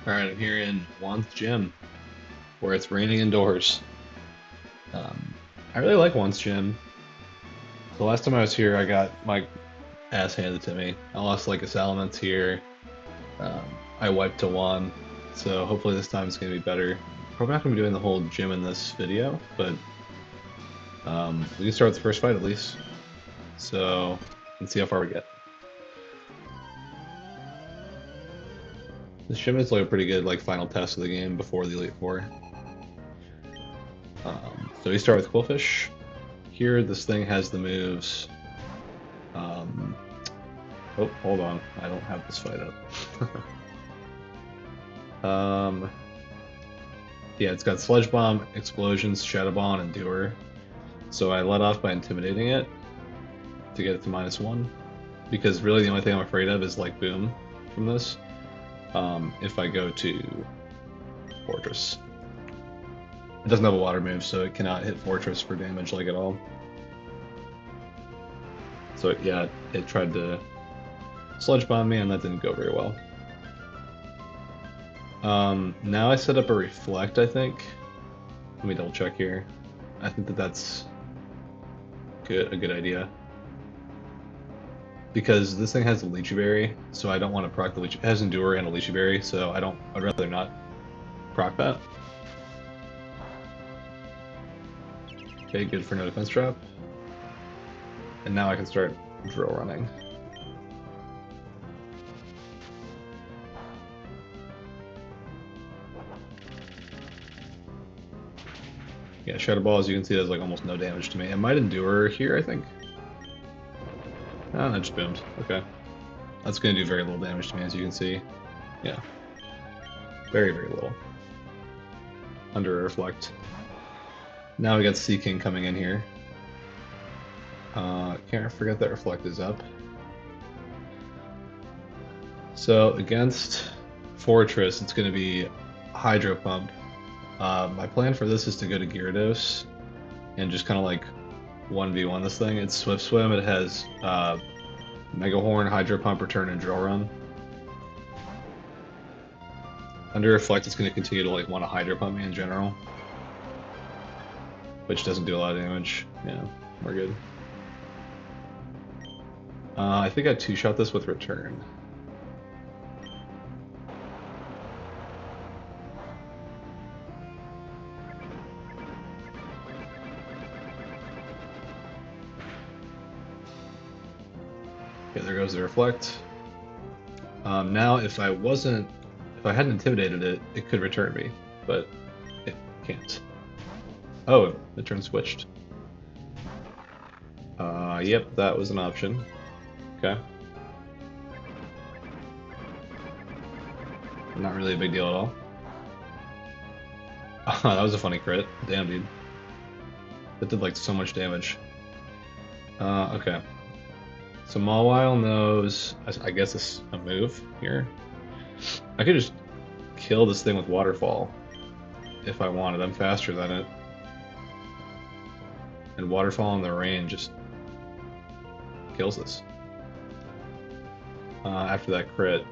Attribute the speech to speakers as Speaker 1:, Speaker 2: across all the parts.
Speaker 1: Alright, I'm here in Juan's gym, where it's raining indoors. Um, I really like Juan's gym. The last time I was here, I got my ass handed to me. I lost like a Salamence here. I wiped to Juan, so hopefully this time it's going to be better. Probably not going to be doing the whole gym in this video, but we can start with the first fight at least. So, let's see how far we get. This gym is like a pretty good like final test of the game before the Elite Four. So we start with Quillfish. Here, this thing has the moves. Um, oh, hold on. I don't have this fight up. Yeah, it's got Sludge Bomb, Explosions, Shadow Ball, and Endure. So I let off by intimidating it to get it to -1. Because really the only thing I'm afraid of is like Boom from this. If I go to Fortress. It doesn't have a water move, so it cannot hit Fortress for damage like at all. So yeah, it tried to Sludge Bomb me and that didn't go very well. Now I set up a Reflect, I think. Let me double check here. I think that's a good idea. Because this thing has a Lychee Berry, so I don't want to proc the Lychee. It has Endure and a Lychee Berry, so I'd rather not proc that. Okay, good for no defense trap. And now I can start drill running. Yeah, Shadow Ball, as you can see, does like almost no damage to me. It might Endure here, I think. Ah, that just boomed. Okay. That's going to do very little damage to me, as you can see. Yeah. Very, very little. Under a Reflect. Now we got Sea King coming in here. Can't forget that Reflect is up. So against Fortress, it's going to be Hydro Pump. My plan for this is to go to Gyarados and just kind of like 1v1 this thing. It's Swift Swim. It has Mega Horn, Hydro Pump, Return, and Drill Run. Under Reflect, it's going to continue to like want to Hydro Pump me in general, which doesn't do a lot of damage. Yeah, we're good. I think I two-shot this with Return. Okay, there goes the Reflect. Now, if I hadn't intimidated it, it could return me, but it can't. Oh, the turn switched. Yep, that was an option. Okay. Not really a big deal at all. That was a funny crit. Damn, dude. That did like so much damage. Okay. So Mawile knows, I guess it's a move here. I could just kill this thing with Waterfall if I wanted. I'm faster than it. And Waterfall in the rain just kills this. After that crit.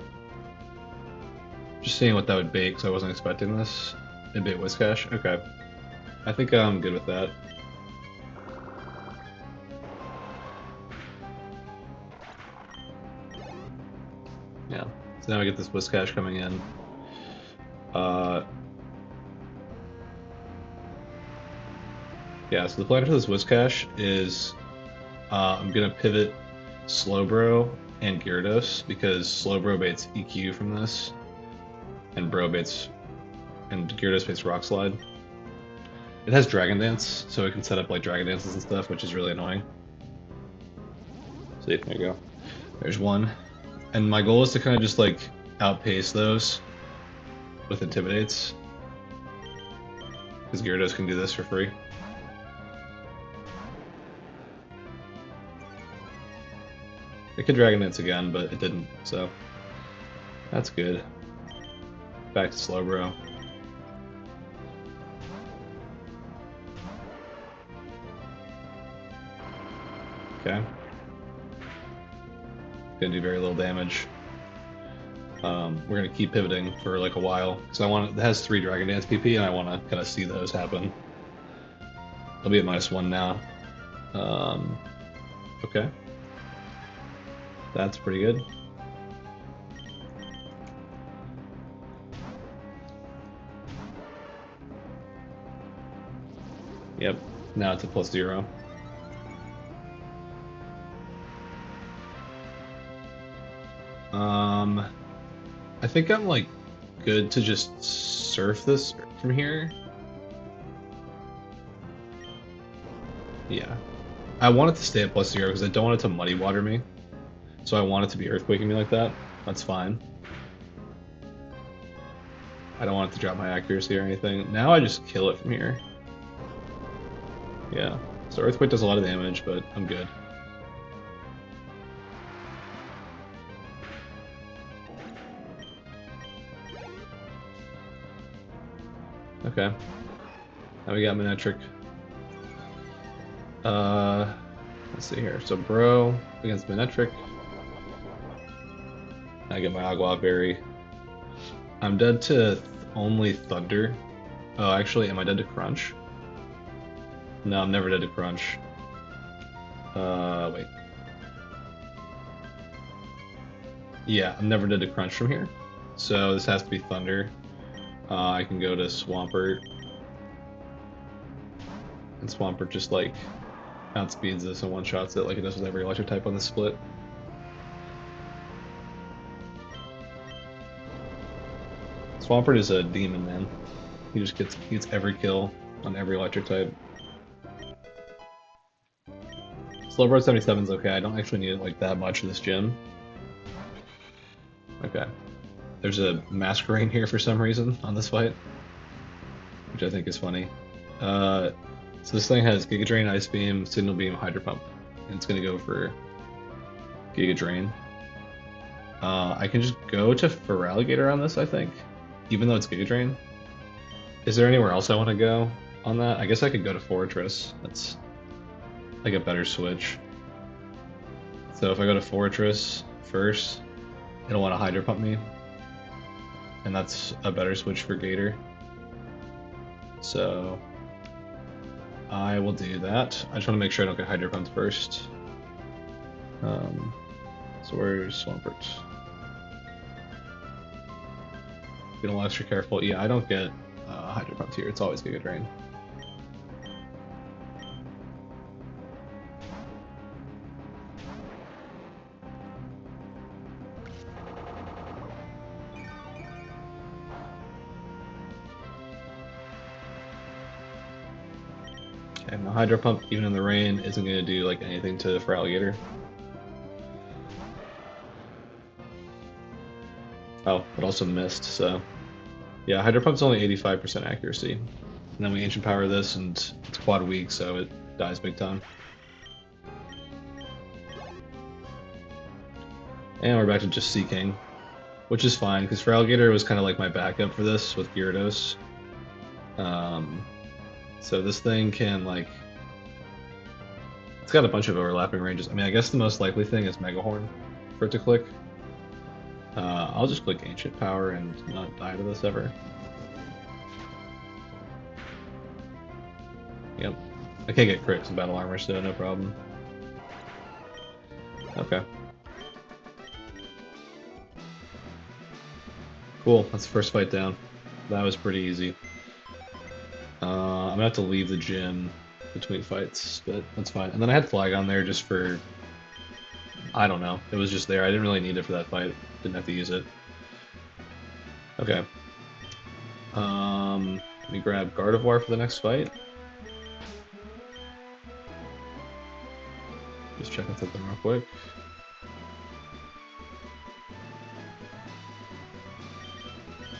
Speaker 1: Just seeing what that would bait, because I wasn't expecting this. It'd bait Whiscash? Okay. I think I'm good with that. Yeah. So now we get this Whiscash coming in. Yeah, so the plan for this Whiscash is I'm going to pivot Slowbro and Gyarados, because Slowbro baits EQ from this, and Gyarados baits Rock Slide. It has Dragon Dance, so it can set up like Dragon Dances and stuff, which is really annoying. See, there you go. There's one. And my goal is to kind of just like outpace those with Intimidates, because Gyarados can do this for free. It could Dragon Dance again, but it didn't, so that's good. Back to Slowbro. Okay. Gonna do very little damage. We're gonna keep pivoting for like a while because it has 3 Dragon Dance PP and I want to kind of see those happen. I'll be at -1 now. Okay, that's pretty good. Yep, now it's a +0. I think I'm like good to just surf this from here. Yeah. I want it to stay at +0 because I don't want it to muddy water me. So I want it to be earthquaking me like that. That's fine. I don't want it to drop my accuracy or anything. Now I just kill it from here. Yeah. So earthquake does a lot of damage, but I'm good. Okay. Now we got Manectric. Let's see here. So Bro against Manectric. I get my Agua Berry. I'm dead to only Thunder. Oh, actually, am I dead to Crunch? No, I'm never dead to Crunch. Wait. Yeah, I'm never dead to Crunch from here. So this has to be Thunder. I can go to Swampert. And Swampert just like outspeeds this and one-shots it like it does with every electric type on the split. Swampert is a demon, man. He just gets every kill on every electric type. Slowbro 77 is okay. I don't actually need it like that much in this gym. Okay. There's a Masquerain here for some reason on this fight, which I think is funny. So this thing has Giga Drain, Ice Beam, Signal Beam, Hydro Pump, and it's gonna go for Giga Drain. I can just go to Feraligatr on this, I think, even though it's Giga Drain. Is there anywhere else I want to go on that? I guess I could go to Fortress. That's like a better switch. So if I go to Fortress first, it'll want to Hydro Pump me, and that's a better switch for Gator. So I will do that. I just want to make sure I don't get Hydro Pumped first. So where's Swampert? Be a little extra careful. Yeah, I don't get Hydro Pumped here. It's always Giga Drain. And the Hydro Pump, even in the rain, isn't going to do like anything to Feraligatr. Oh, but also missed, so... Yeah, Hydro Pump's only 85% accuracy. And then we Ancient Power this, and it's quad weak, so it dies big time. And we're back to just Sea King, which is fine, because Feraligatr was kind of like my backup for this with Gyarados. So this thing can, like... It's got a bunch of overlapping ranges. I mean, I guess the most likely thing is Mega Horn for it to click. I'll just click Ancient Power and not die to this ever. Yep. I can't get crits in Battle Armor, so no problem. Okay. Cool, that's the first fight down. That was pretty easy. I'm gonna have to leave the gym between fights, but that's fine. And then I had Flag on there just for... I don't know. It was just there. I didn't really need it for that fight. Didn't have to use it. Okay. Let me grab Gardevoir for the next fight. Just checking something real quick.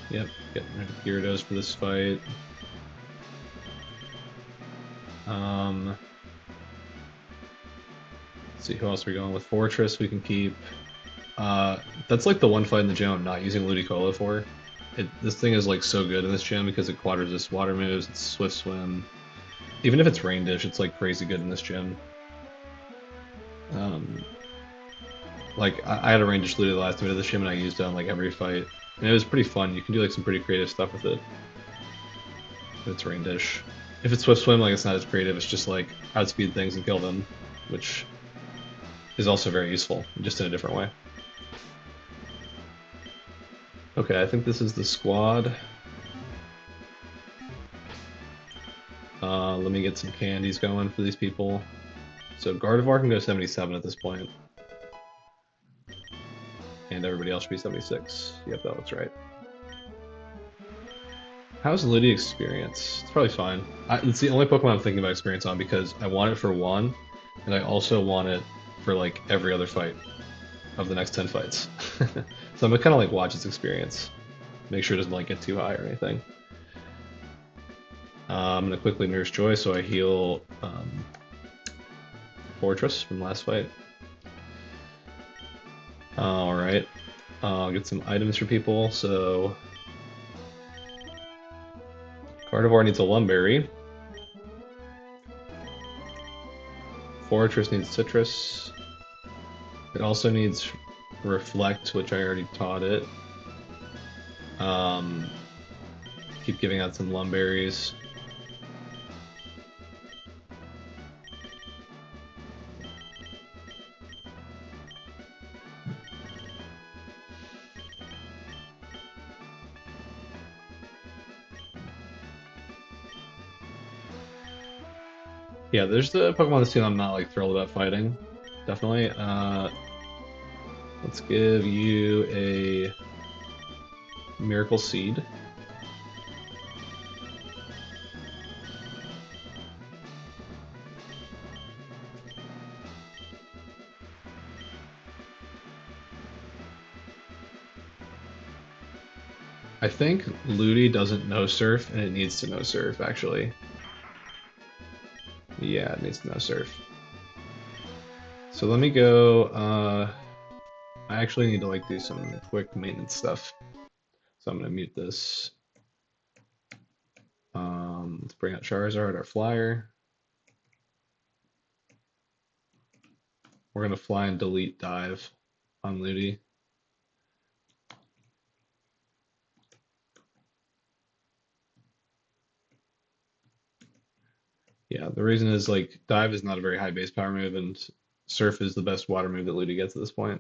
Speaker 1: Yep, getting rid of Gyarados for this fight. Let's see who else we're going with. Fortress we can keep. That's like the one fight in the gym I'm not using Ludicolo for. This thing is like so good in this gym because it quad resists water moves, it's Swift Swim. Even if it's Rain Dish, it's like crazy good in this gym. Like I had a range looted the last bit of the shim and I used it on like every fight. And it was pretty fun. You can do like some pretty creative stuff with it. If it's rain dish. If it's swift swim, like it's not as creative, it's just like outspeed things and kill them, which is also very useful, just in a different way. Okay, I think this is the squad. Let me get some candies going for these people. So Gardevoir can go 77 at this point. And everybody else should be 76. Yep, that looks right. How's Liddy experience? It's probably fine. It's the only Pokemon I'm thinking about experience on because I want it for Juan, and I also want it for like every other fight of the next 10 fights. So I'm gonna kind of like watch its experience. Make sure it doesn't like get too high or anything. I'm gonna quickly Nurse Joy so I heal Fortress from last fight. Alright. I'll get some items for people, so Gardevoir needs a Lumberry. Fortress needs Citrus. It also needs Reflect, which I already taught it. Keep giving out some Lumberries. Yeah, there's the Pokemon this team I'm not like thrilled about fighting. Definitely. Let's give you a Miracle Seed. I think Ludi doesn't know Surf, and it needs to know Surf, actually. Yeah, it needs to know Surf. So let me go, I actually need to like do some quick maintenance stuff. So I'm gonna mute this. Let's bring out Charizard, our flyer. We're gonna fly and delete dive on Ludi. Yeah, the reason is like dive is not a very high base power move, and surf is the best water move that Ludi gets at this point.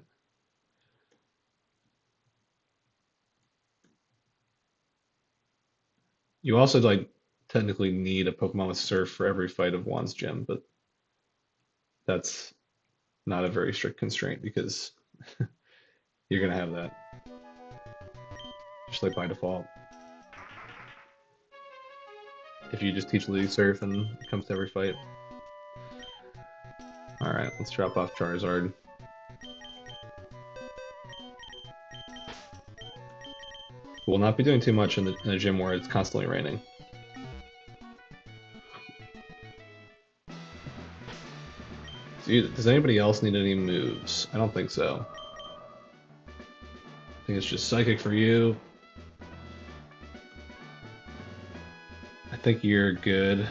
Speaker 1: You also like technically need a Pokemon with surf for every fight of Juan's gym, but that's not a very strict constraint because you're gonna have that just like by default. If you just teach Ludi surf and it comes to every fight. Alright, let's drop off Charizard. We'll not be doing too much in the gym where it's constantly raining. Does anybody else need any moves? I don't think so. I think it's just Psychic for you. I think you're good.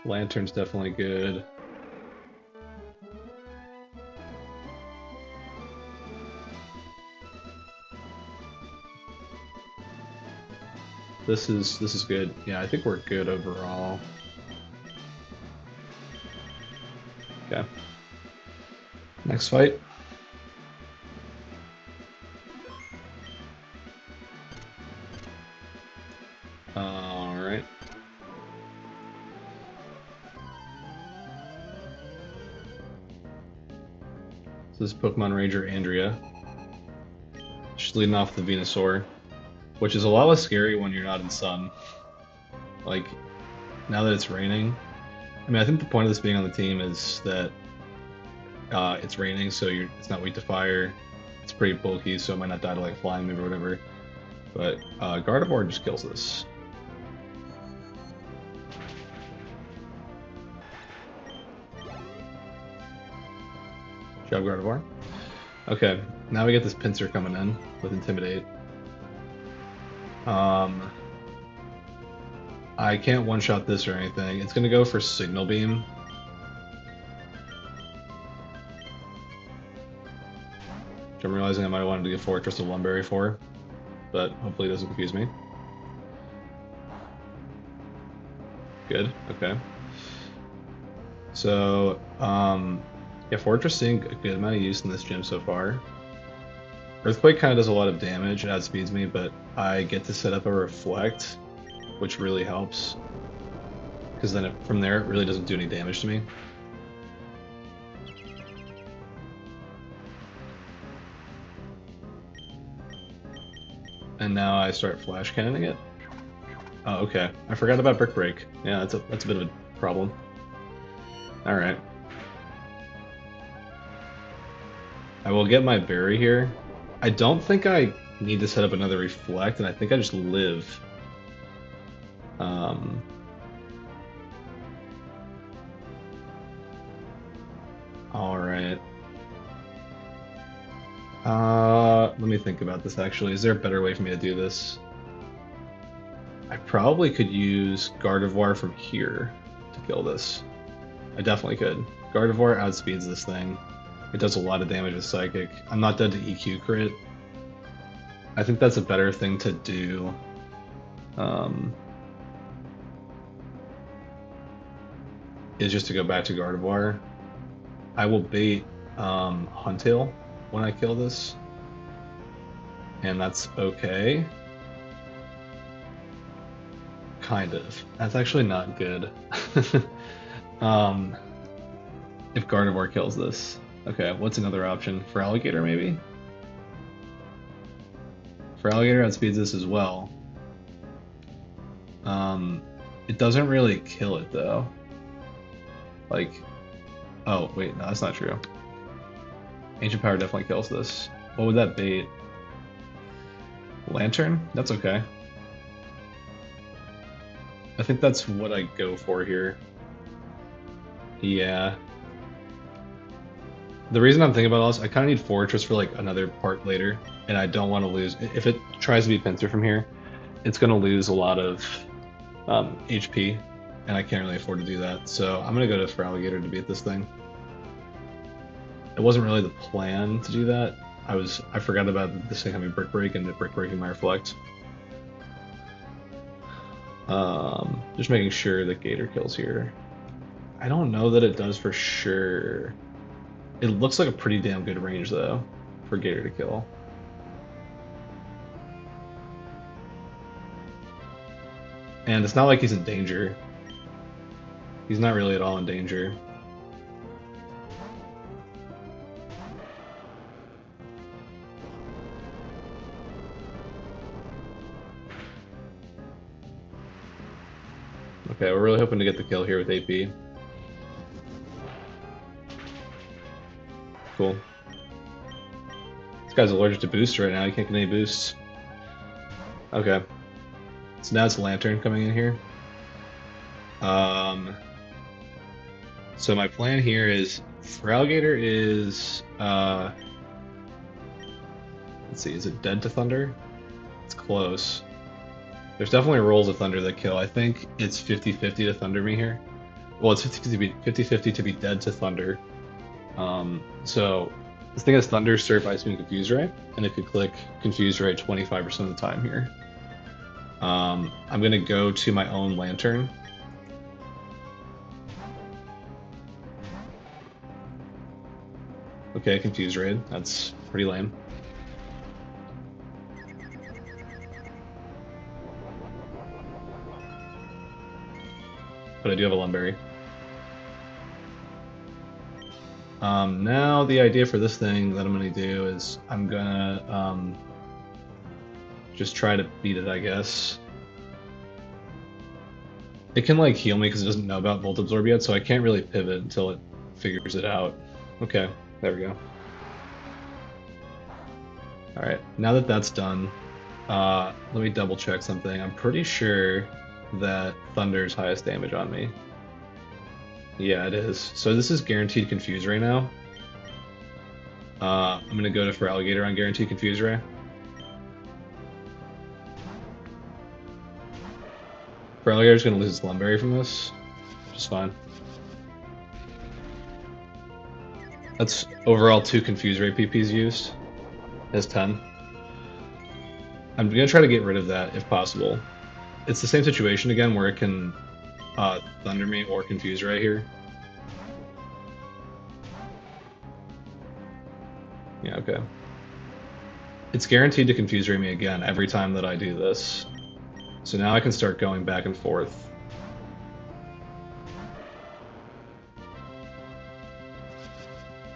Speaker 1: Lantern's definitely good. This is good. Yeah, I think we're good overall. Okay. Next fight. Alright. So this is Pokemon Ranger Andrea. She's leading off the Venusaur, which is a lot less scary when you're not in sun. Like, now that it's raining, I mean, I think the point of this being on the team is that it's raining, so it's not weak to fire. It's pretty bulky, so it might not die to like flying move or whatever. But Gardevoir just kills this. Job Gardevoir. Okay, now we get this Pinsir coming in with Intimidate. I can't one-shot this or anything. It's gonna go for Signal Beam. Which I'm realizing I might have wanted to get Fortress of Lumberry for, but hopefully it doesn't confuse me. Good, okay. So, yeah, Fortress seeing a good amount of use in this gym so far. Earthquake kind of does a lot of damage, it outspeeds me, but I get to set up a Reflect, which really helps. Because then from there, it really doesn't do any damage to me. And now I start flash cannoning it. Oh, okay. I forgot about Brick Break. Yeah, that's a bit of a problem. Alright. I will get my berry here. I don't think I need to set up another Reflect, and I think I just live. Alright. Let me think about this actually. Is there a better way for me to do this? I probably could use Gardevoir from here to kill this. I definitely could. Gardevoir outspeeds this thing. It does a lot of damage with Psychic. I'm not dead to EQ crit. I think that's a better thing to do. Is just to go back to Gardevoir. I will bait Huntail when I kill this. And that's okay. Kind of. That's actually not good. If Gardevoir kills this. Okay, what's another option? For Alligator, maybe? For Alligator, outspeeds this as well. It doesn't really kill it, though. Like... Oh, wait, no, that's not true. Ancient Power definitely kills this. What would that bait? Lantern? That's okay. I think that's what I go for here. Yeah. The reason I'm thinking about all this, I kind of need Fortress for like another part later, and I don't want to lose. If it tries to be Pinsir from here, it's going to lose a lot of HP, and I can't really afford to do that. So I'm going to go for Alligator to beat this thing. It wasn't really the plan to do that. I forgot about this thing having Brick Break and the Brick Breaking my Reflect. Just making sure that Gator kills here. I don't know that it does for sure. It looks like a pretty damn good range though, for Gator to kill. And it's not like he's in danger. He's not really at all in danger. Okay, we're really hoping to get the kill here with AP. Cool. This guy's allergic to boosts right now, he can't get any boosts. Okay. So now it's Lantern coming in here. So my plan here is, for Alligator is, let's see, is it dead to Thunder? It's close. There's definitely rolls of Thunder that kill. I think it's 50-50 to Thunder me here. Well, it's 50-50 to be dead to Thunder. So this thing has Thunder, Surf, Ice Beam, Confuse Ray, and it could click Confuse Ray 25% of the time here. I'm gonna go to my own Lantern. Okay, Confuse Ray. That's pretty lame. But I do have a Lumberry. Now the idea for this thing that I'm gonna do is I'm gonna just try to beat it, I guess. It can like heal me because it doesn't know about Volt Absorb yet, so I can't really pivot until it figures it out. Okay, there we go. Alright, now that that's done, let me double check something. I'm pretty sure that Thunder's highest damage on me. Yeah, it is. So this is guaranteed Confuse Ray now. I'm gonna go for Alligator on guaranteed Confuse Ray. Feraligator's gonna lose its Lumberry from this, which is fine. That's overall 2 Confuse Ray PPs used. As 10. I'm gonna try to get rid of that if possible. It's the same situation again where it can Thunder me or Confuse Ray here. Yeah, okay. It's guaranteed to Confuse Ray me again every time that I do this. So now I can start going back and forth.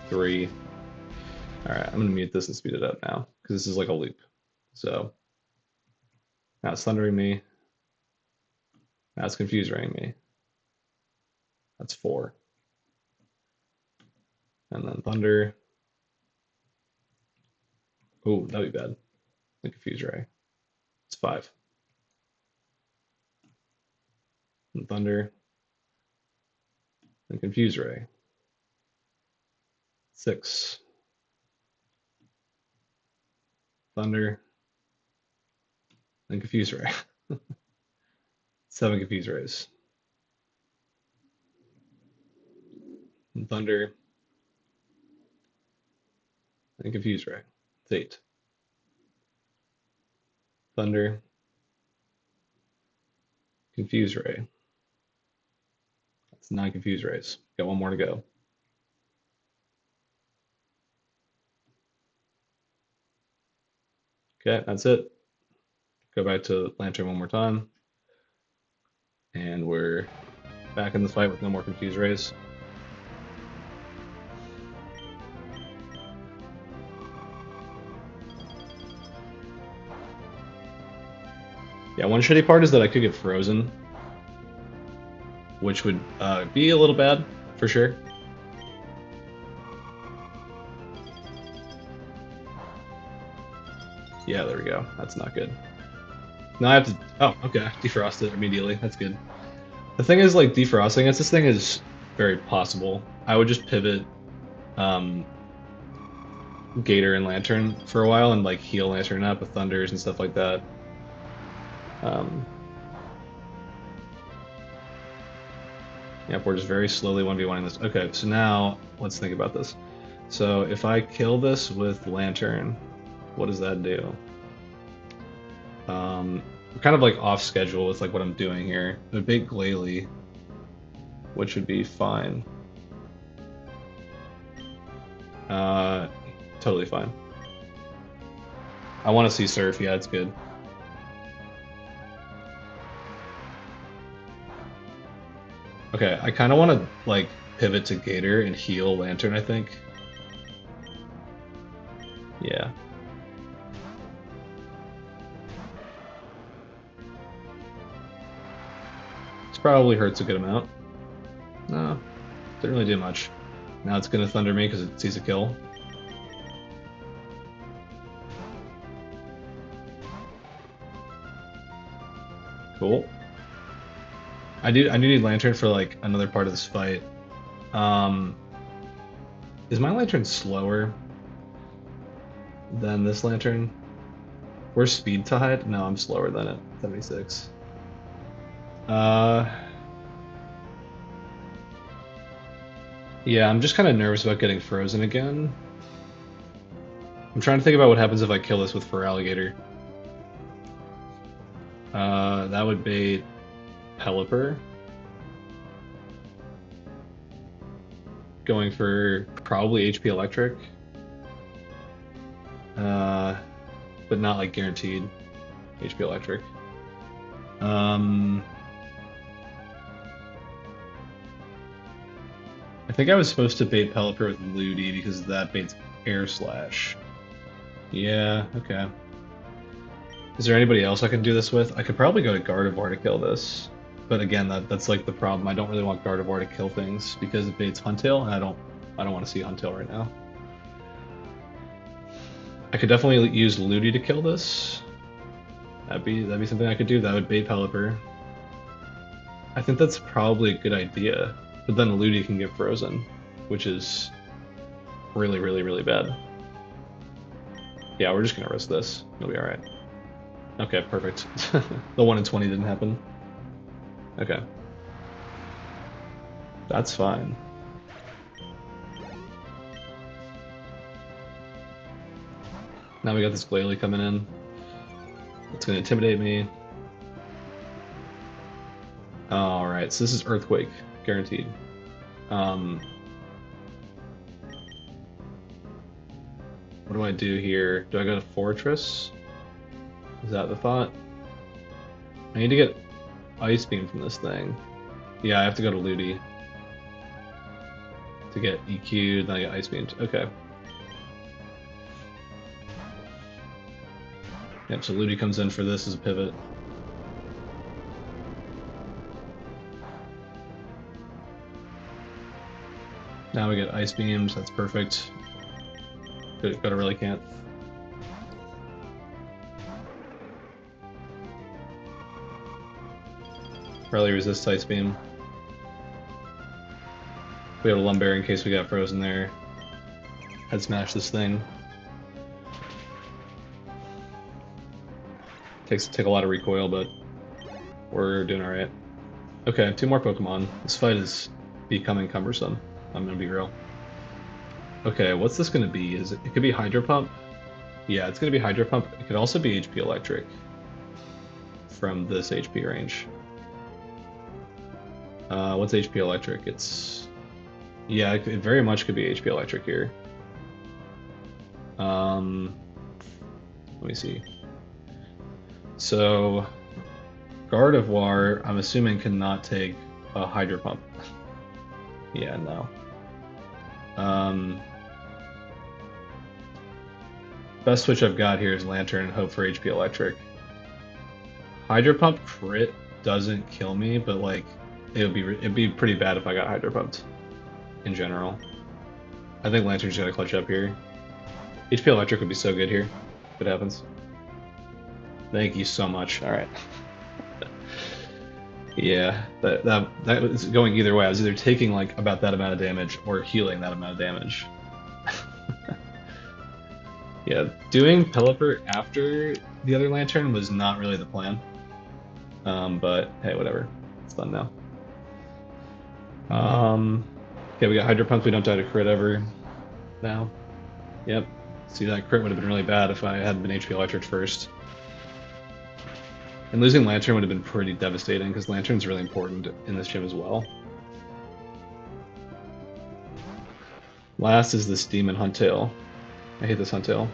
Speaker 1: Three. Alright, I'm gonna mute this and speed it up now, because this is like a loop. So now it's thundering me. Now it's Confuse Raying me. That's 4. And then Thunder. Oh, that'd be bad. The Confuse Ray. It's 5. And Thunder. And Confuse Ray. 6. Thunder. And Confuse Ray. 7 Confuse Rays. And Thunder. And Confuse Ray. It's 8. Thunder. Confuse Ray. That's 9 Confuse Rays. Got one more to go. Okay, that's it. Go back to Lantern one more time. And we're back in the fight with no more Confuse Rays. Yeah, one shitty part is that I could get frozen, which would be a little bad, for sure. Yeah, there we go. That's not good. Now I have to... Oh, okay. Defrost it immediately. That's good. The thing is, like, defrosting against this thing is very possible. I would just pivot Gator and Lantern for a while and, like, heal Lantern up with Thunders and stuff like that. Yep, we're just very slowly 1v1ing this. Okay, so now let's think about this. So if I kill this with Lantern, what does that do? We're kind of like off schedule with like what I'm doing here. A big Glalie, which would be fine. Totally fine. I want to see Surf. Yeah, it's good. Okay, I kind of want to like pivot to Gator and heal Lantern, I think. Yeah. This probably hurts a good amount. No, didn't really do much. Now it's gonna Thunder me because it sees a kill. Cool. I do need Lantern for like another part of this fight. Is my Lantern slower than this Lantern? Where's speed tied? No, I'm slower than it. 76. Yeah, I'm just kind of nervous about getting frozen again. I'm trying to think about what happens if I kill this with Feraligator. That would bait Pelipper. Going for probably HP Electric. But not like guaranteed HP Electric. I think I was supposed to bait Pelipper with Ludi because that baits Air Slash. Yeah, okay. Is there anybody else I can do this with? I could probably go to Gardevoir to kill this. But again, that's like the problem. I don't really want Gardevoir to kill things because it baits Huntail, and I don't want to see Huntail right now. I could definitely use Ludi to kill this. That'd be something I could do. That would bait Pelipper. I think that's probably a good idea. But then Ludi can get frozen, which is really, really, really bad. Yeah, we're just gonna risk this. It'll be alright. Okay, perfect. The 1 in 20 didn't happen. Okay. That's fine. Now we got this Glalie coming in. It's gonna intimidate me. Alright, so this is Earthquake, guaranteed. What do I do here? Do I go to Fortress? Is that the thought? I need to get Ice Beam from this thing. Yeah, I have to go to Ludi to get EQ'd, then I get Ice Beamed. Okay. Yep, so Ludi comes in for this as a pivot. Now we get Ice Beams, that's perfect. But I really can't. Probably resist Ice Beam. We have a Lumberry in case we got frozen there. Head smash this thing. Take a lot of recoil, but we're doing alright. Okay, 2 more Pokemon. This fight is becoming cumbersome. I'm gonna be real. Okay, what's this gonna be? It could be Hydro Pump? Yeah, it's gonna be Hydro Pump. It could also be HP Electric from this HP range. What's HP Electric? Yeah, it very much could be HP Electric here. Let me see. So, Gardevoir, I'm assuming, cannot take a Hydro Pump. Yeah, no. Best switch I've got here is Lantern and hope for HP Electric. Hydro Pump crit doesn't kill me, but like it'd be pretty bad if I got Hydro Pumped in general. I think Lantern's gotta clutch up here. HP Electric would be so good here if it happens. Thank you so much. All right. Yeah, that was going either way. I was either taking like about that amount of damage or healing that amount of damage. Yeah, doing Pelipper after the other Lantern was not really the plan. But hey, whatever. It's done now. Okay, we got Hydro Pump. We don't die to crit ever now. Yep. See, that crit would have been really bad if I hadn't been HP Electric first. And losing Lantern would have been pretty devastating because Lantern's really important in this gym as well. Last is this Demon Huntail. I hate this Huntail.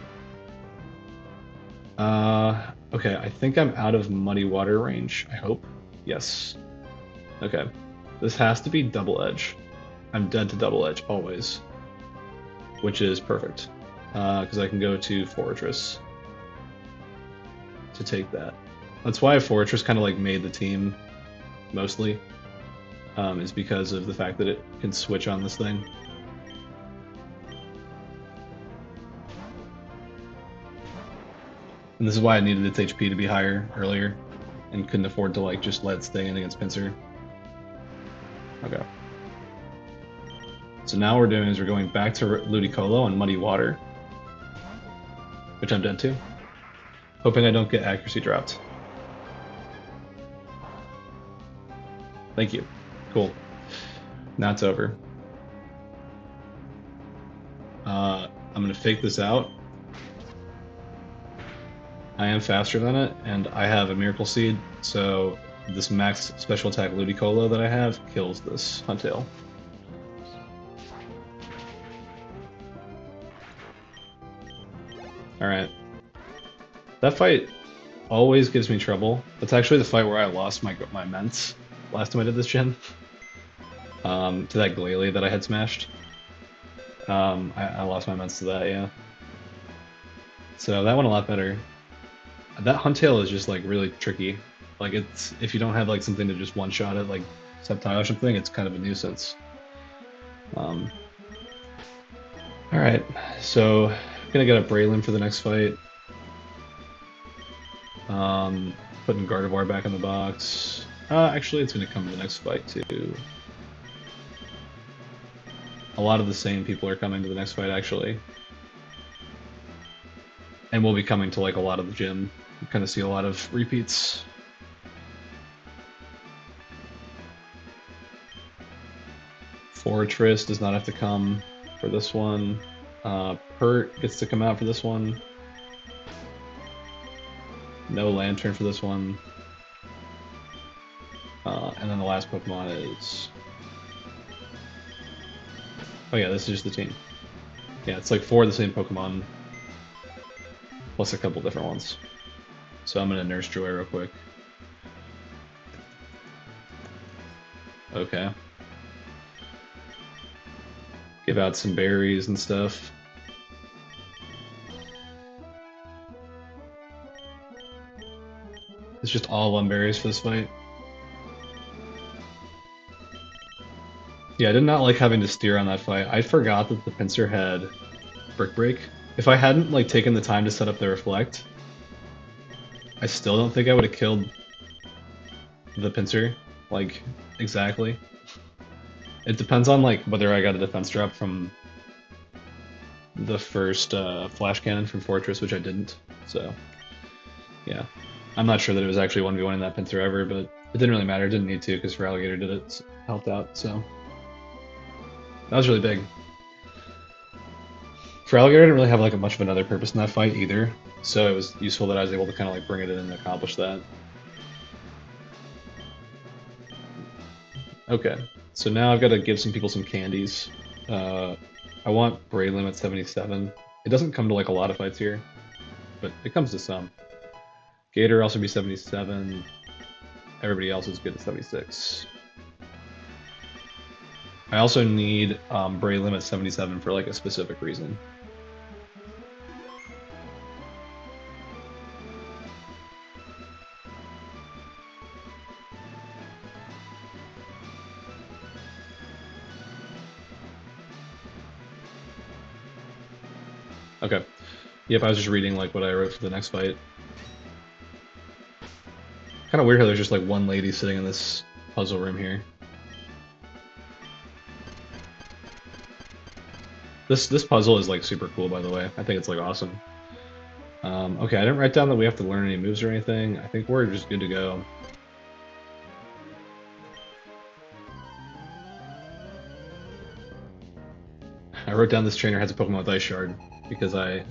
Speaker 1: Okay, I think I'm out of Muddy Water range, I hope. Yes. Okay. This has to be Double Edge. I'm dead to Double Edge, always. Which is perfect. Because I can go to Fortress to take that. That's why Fortress kind of like made the team, mostly. Is because of the fact that it can switch on this thing. And this is why I needed its HP to be higher earlier, and couldn't afford to like just let it stay in against Pinsir. Okay. So now what we're doing is we're going back to Ludicolo on Muddy Water, which I'm dead to. Hoping I don't get accuracy dropped. Thank you. Cool. Now it's over. I'm gonna fake this out. I am faster than it, and I have a Miracle Seed, so this max special attack Ludicolo that I have kills this Huntail. Alright. That fight always gives me trouble. That's actually the fight where I lost my Ments last time I did this gen. To that Glalie that I had smashed. I lost my Ments to that, yeah. So that went a lot better. That Huntail is just like really tricky. Like it's if you don't have like something to just one-shot it, like Sceptile or something, it's kind of a nuisance. Alright, so gonna get a Braylon for the next fight. Putting Gardevoir back in the box. Actually, it's gonna come to the next fight too. A lot of the same people are coming to the next fight, actually. And we'll be coming to like a lot of the gym. You kind of see a lot of repeats. Fortress does not have to come for this one. Pert gets to come out for this one. No Lantern for this one. And then the last Pokemon is... Oh yeah, this is just the team. Yeah, it's like 4 of the same Pokemon, plus a couple different ones. So I'm gonna Nurse Joy real quick. Okay. Give out some berries and stuff. It's just all 1 berries for this fight. Yeah, I did not like having to steer on that fight. I forgot that the pincer had Brick Break. If I hadn't like taken the time to set up the Reflect, I still don't think I would have killed the pincer, like, exactly. It depends on like whether I got a defense drop from the first Flash Cannon from Fortress, which I didn't, so yeah. I'm not sure that it was actually 1v1 in that pincer ever, but it didn't really matter, it didn't need to because Feraligatr did it, so it helped out, so. That was really big. Feraligatr didn't really have like much of another purpose in that fight either, so it was useful that I was able to kind of like bring it in and accomplish that. Okay, so now I've got to give some people some candies. I want Breloom at 77. It doesn't come to like a lot of fights here, but it comes to some. Gator also be 77. Everybody else is good at 76. I also need Breloom at 77 for like a specific reason. Okay. Yep, I was just reading like what I wrote for the next fight. Kind of weird how there's just like one lady sitting in this puzzle room here. This puzzle is like super cool, by the way. I think it's like awesome. Okay, I didn't write down that we have to learn any moves or anything. I think we're just good to go. I wrote down this trainer has a Pokemon with Ice Shard because I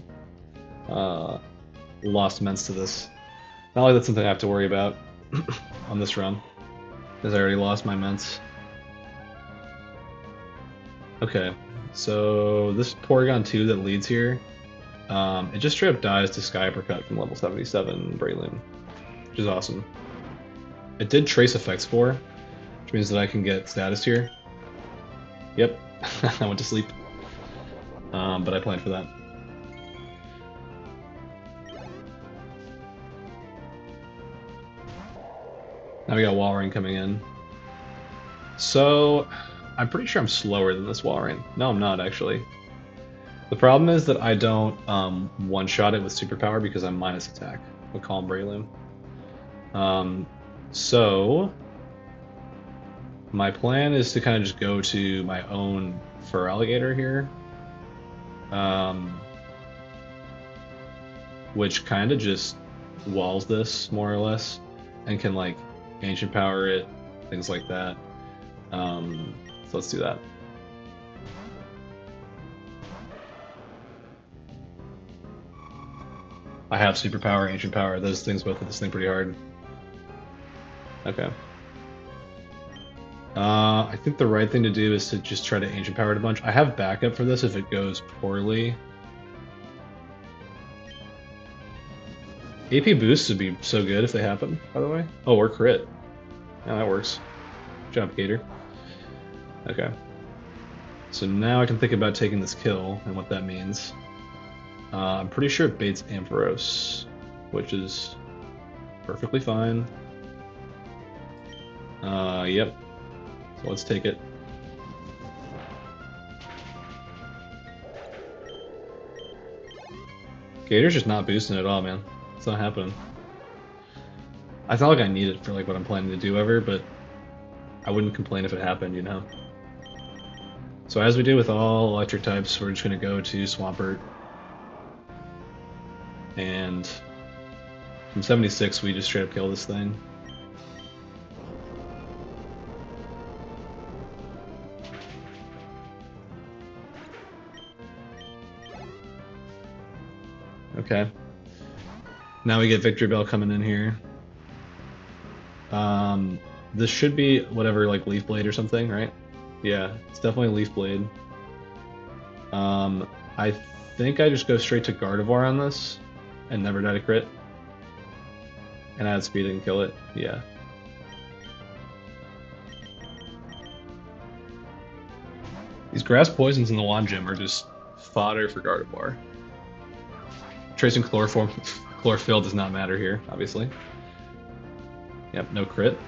Speaker 1: lost Ments to this. Not like that's something I have to worry about on this run, because I already lost my Ments. Okay, so this Porygon 2 that leads here, it just straight up dies to Sky Uppercut from level 77 Breloom, which is awesome. It did Trace Effect Spore, which means that I can get status here. Yep, I went to sleep, but I planned for that. Now we got Walrein coming in. So, I'm pretty sure I'm slower than this Walrein. No, I'm not, actually. The problem is that I don't one-shot it with Superpower because I'm minus attack with Calm Breloom. So, my plan is to kind of just go to my own Feraligatr here. Which kind of just walls this, more or less, and can, like, Ancient Power it, things like that. So let's do that. I have Superpower, Ancient Power, those things both hit this thing pretty hard. Okay. I think the right thing to do is to just try to Ancient Power it a bunch. I have backup for this if it goes poorly. AP boosts would be so good if they happen, by the way. Oh, or crit. Yeah, that works. Jump Gator. Okay. So now I can think about taking this kill and what that means. I'm pretty sure it baits Ampharos, which is perfectly fine. Yep. So let's take it. Gator's just not boosting at all, man. It's not happening. I felt like I need it for like what I'm planning to do ever, but I wouldn't complain if it happened, you know? So as we do with all electric types, we're just going to go to Swampert. And from 76, we just straight up kill this thing. Okay. Now we get Victory Bell coming in here. This should be whatever, like Leaf Blade or something, right? Yeah, it's definitely Leaf Blade. I think I just go straight to Gardevoir on this and never die to crit. And add speed and kill it. Yeah. These grass poisons in the Juan gym are just fodder for Gardevoir. Tracing chlorophyll does not matter here, obviously. Yep, no crit.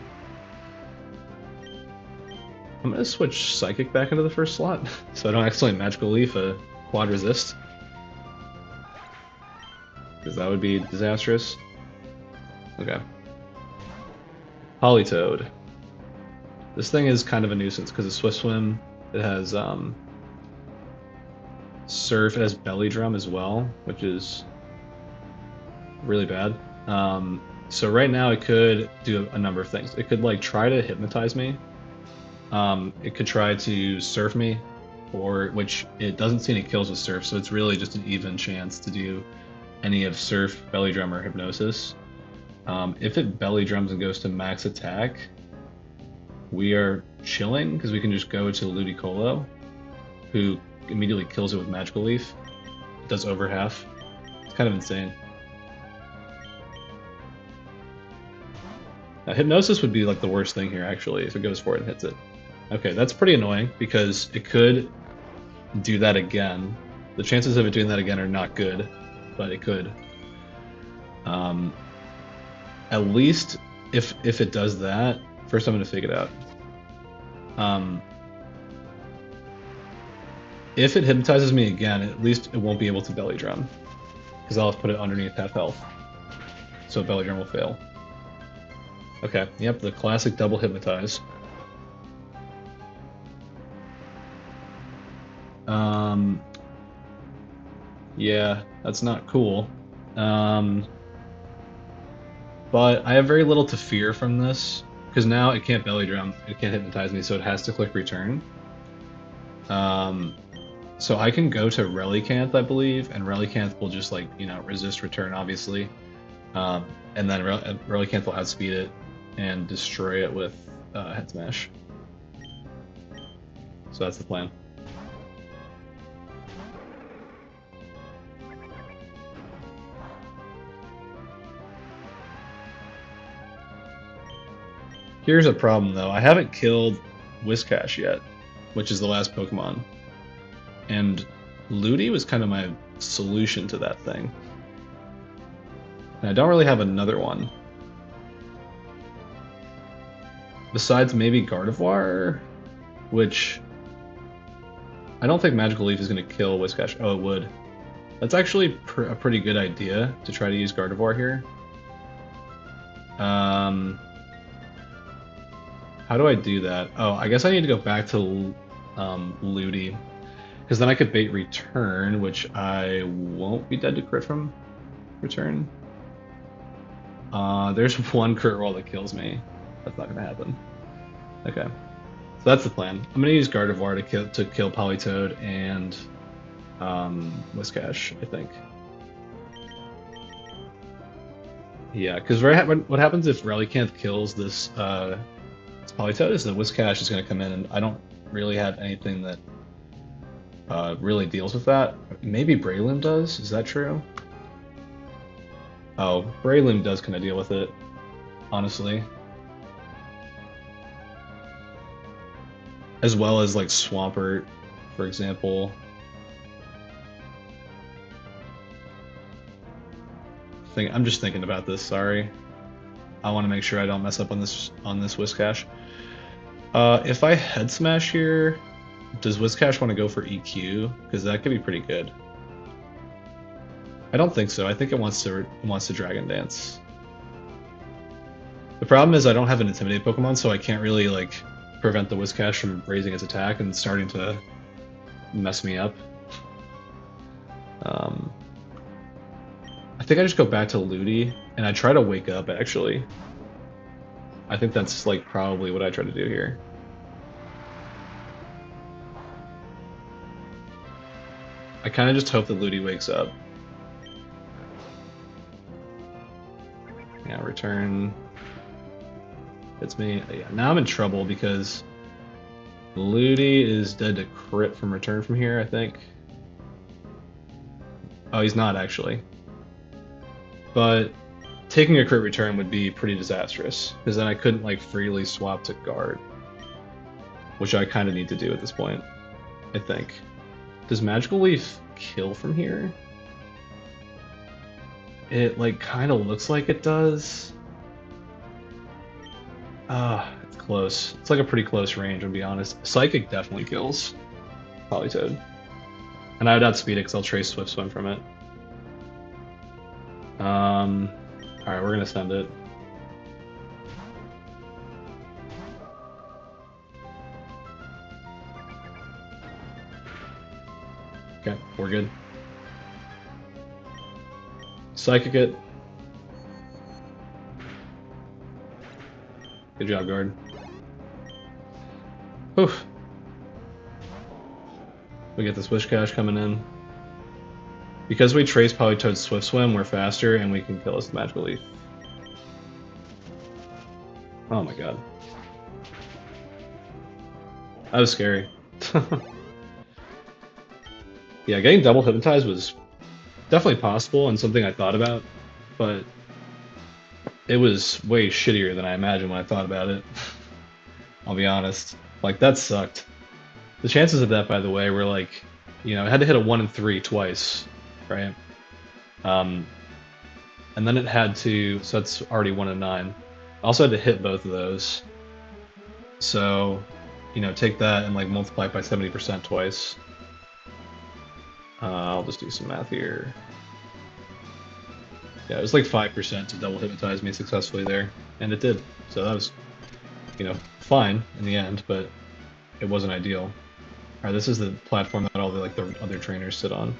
Speaker 1: I'm gonna switch Psychic back into the first slot, so I don't accidentally Magical Leaf a Quad Resist. Because that would be disastrous. Okay. Politoed. This thing is kind of a nuisance because of Swift Swim. It has Surf, it has Belly Drum as well, which is really bad. So right now it could do a number of things. It could like try to hypnotize me. It could try to surf me, or which it doesn't see any kills with surf, so it's really just an even chance to do any of surf, belly drum, or hypnosis. If it belly drums and goes to max attack, we are chilling because we can just go to Ludicolo, who immediately kills it with Magical Leaf. It does over half. It's kind of insane. Hypnosis would be like the worst thing here, actually, if it goes for it and hits it. Okay, that's pretty annoying because it could do that again. The chances of it doing that again are not good, but it could. At least if it does that, first I'm going to figure it out. If it hypnotizes me again, at least it won't be able to belly drum, because I'll have to put it underneath half health, so belly drum will fail. Okay, yep, the classic double hypnotize. Yeah, that's not cool. But I have very little to fear from this, because now it can't belly drum, it can't hypnotize me, so it has to click return. So I can go to Relicanth, I believe, and Relicanth will just like, resist return, obviously. And then Relicanth will outspeed it and destroy it with Head Smash. So that's the plan. Here's a problem though. I haven't killed Whiscash yet, which is the last Pokemon. And Ludi was kind of my solution to that thing. And I don't really have another one. Besides maybe Gardevoir, which I don't think Magical Leaf is going to kill Whiscash. Oh, it would. That's actually a pretty good idea to try to use Gardevoir here. How do I do that? Oh, I guess I need to go back to Ludi, because then I could bait return, which I won't be dead to crit from return. There's one crit roll that kills me. That's not gonna happen. Okay, so that's the plan. I'm gonna use Gardevoir to kill Politoed and Whiscash, I think. Yeah, because what happens if Relicanth kills this Politoed is that Whiscash is going to come in, and I don't really have anything that really deals with that. Maybe Breloom does? Is that true? Oh, Breloom does kind of deal with it, honestly. As well as like Swampert, for example. I'm just thinking about this, sorry. I want to make sure I don't mess up on this Whiscash. If I Head Smash here, does Whiscash want to go for EQ? Because that could be pretty good. I don't think so. I think it wants to Dragon Dance. The problem is I don't have an Intimidate Pokemon, so I can't really like prevent the Whiscash from raising its attack and starting to mess me up. I think I just go back to Ludi and I try to wake up, actually. I think that's like probably what I try to do here. I kind of just hope that Ludi wakes up. Yeah, return. It's me. Yeah, now I'm in trouble because Ludi is dead to crit from return from here, I think. Oh, he's not actually. But taking a crit return would be pretty disastrous because then I couldn't like freely swap to guard, which I kind of need to do at this point, I think. Does Magical Leaf kill from here? It like kind of looks like it does. It's close. It's like a pretty close range, I'll be honest. Psychic definitely kills Politoed. And I would outspeed it because I'll trace Swift Swim from it. Alright, we're gonna send it. Okay, we're good. Psychic it. Good job, guard. Oof. We get the Swish Cash coming in. Because we trace Politoad's Swift Swim, we're faster and we can kill his Magical Leaf. Oh my god. That was scary. Yeah, getting double hypnotized was definitely possible and something I thought about, but it was way shittier than I imagined when I thought about it. I'll be honest. Like, that sucked. The chances of that, by the way, were like, you know, it had to hit a 1 in 3 twice, right? And then it had to, so that's already 1 in 9. I also had to hit both of those. So, you know, take that and like multiply it by 70% twice. I'll just do some math here. Yeah, it was like 5% to double hypnotize me successfully there, and it did. So that was, you know, fine in the end, but it wasn't ideal. Alright, this is the platform that all the like the other trainers sit on.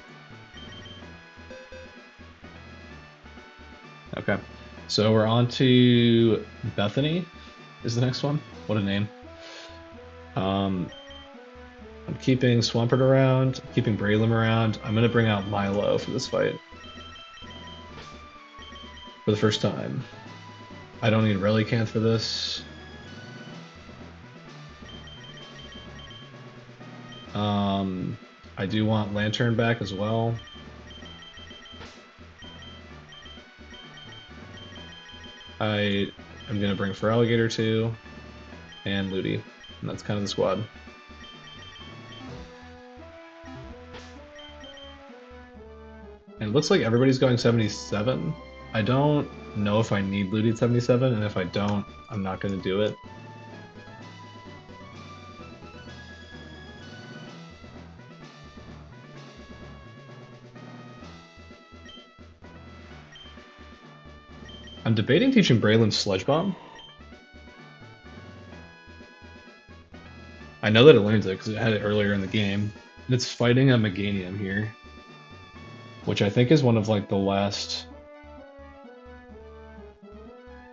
Speaker 1: Okay, so we're on to Bethany. Is the next one? What a name. I'm keeping Swampert around, keeping Braylem around. I'm gonna bring out Milo for this fight. For the first time. I don't need Relicanth for this. I do want Lantern back as well. I am gonna bring Feraligatr too, and Ludi, and that's kind of the squad. And it looks like everybody's going 77. I don't know if I need Ludi at 77, and if I don't, I'm not gonna do it. I'm debating teaching Braylon Sludge Bomb. I know that it learns it because it had it earlier in the game. And it's fighting a Meganium here, which I think is one of like the last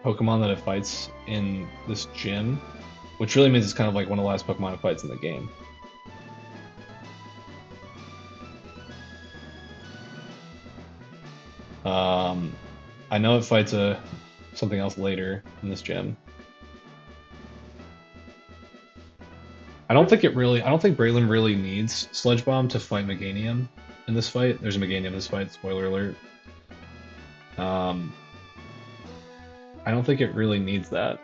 Speaker 1: Pokemon that it fights in this gym, which really means it's kind of like one of the last Pokemon it fights in the game. I know it fights something else later in this gym. I don't think Braylon really needs Sludge Bomb to fight Meganium in this fight. There's a Meganium in this fight, spoiler alert. I don't think it really needs that.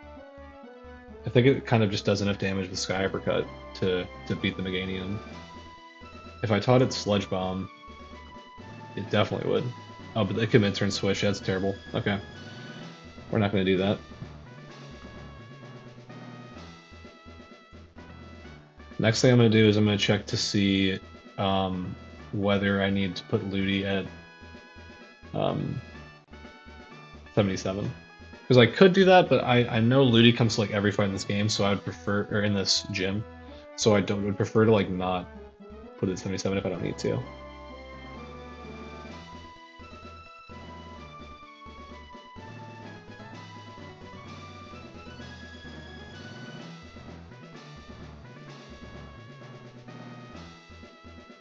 Speaker 1: I think it kind of just does enough damage with Sky Uppercut to beat the Meganium. If I taught it Sludge Bomb, it definitely would. Oh, but it could mid-turn switch. That's terrible. Okay. We're not going to do that. Next thing I'm going to do is I'm going to check to see whether I need to put Ludi at 77. Because I could do that, but I know Ludi comes to like every fight in this game, so I would prefer, or in this gym, so would prefer to like not put it at 77 if I don't need to.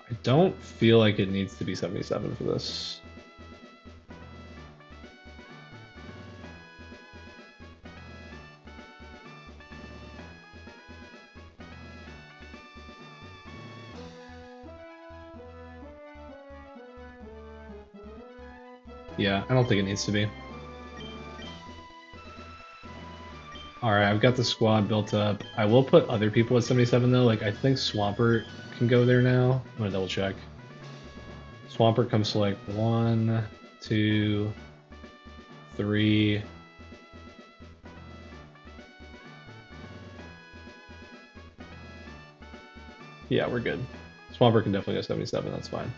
Speaker 1: I don't feel like it needs to be 77 for this. Yeah, I don't think it needs to be. Alright, I've got the squad built up. I will put other people at 77 though, like I think Swampert can go there now. I'm gonna double check. Swampert comes to like 1, 2, 3. Yeah, we're good. Swampert can definitely go 77, that's fine.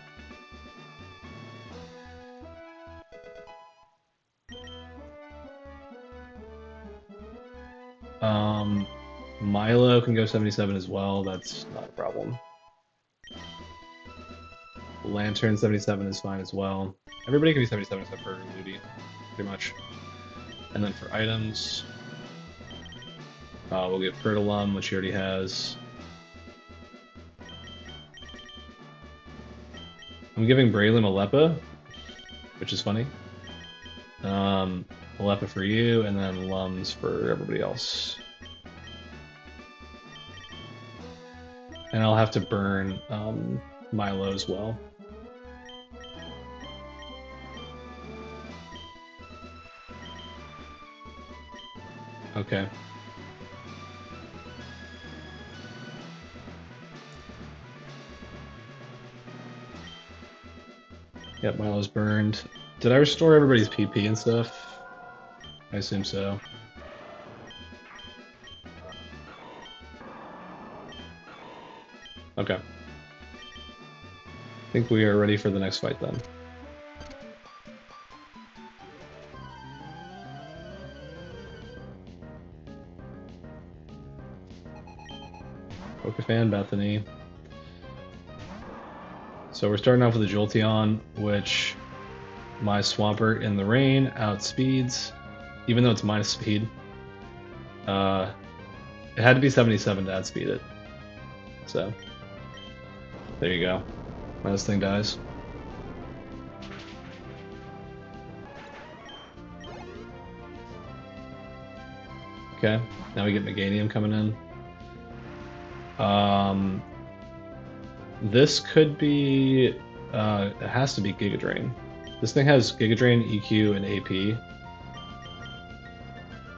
Speaker 1: Milo can go 77 as well, that's not a problem. Lantern 77 is fine as well. Everybody can be 77 except for Ludi, pretty much. And then for items, we'll get Fertilum, which he already has. I'm giving Braylon Alepa, which is funny. Alepa for you, and then Lums for everybody else. And I'll have to burn Milo as well. Okay. Yep, Milo's burned. Did I restore everybody's PP and stuff? I assume so. Okay. I think we are ready for the next fight then. Pokefan, Bethany. So we're starting off with a Jolteon, which my Swampert in the rain outspeeds, even though it's minus speed. It had to be 77 to outspeed it. So, there you go. Now this thing dies. Okay, now we get Meganium coming in. This could be, it has to be Giga Drain. This thing has Giga Drain, EQ, and AP.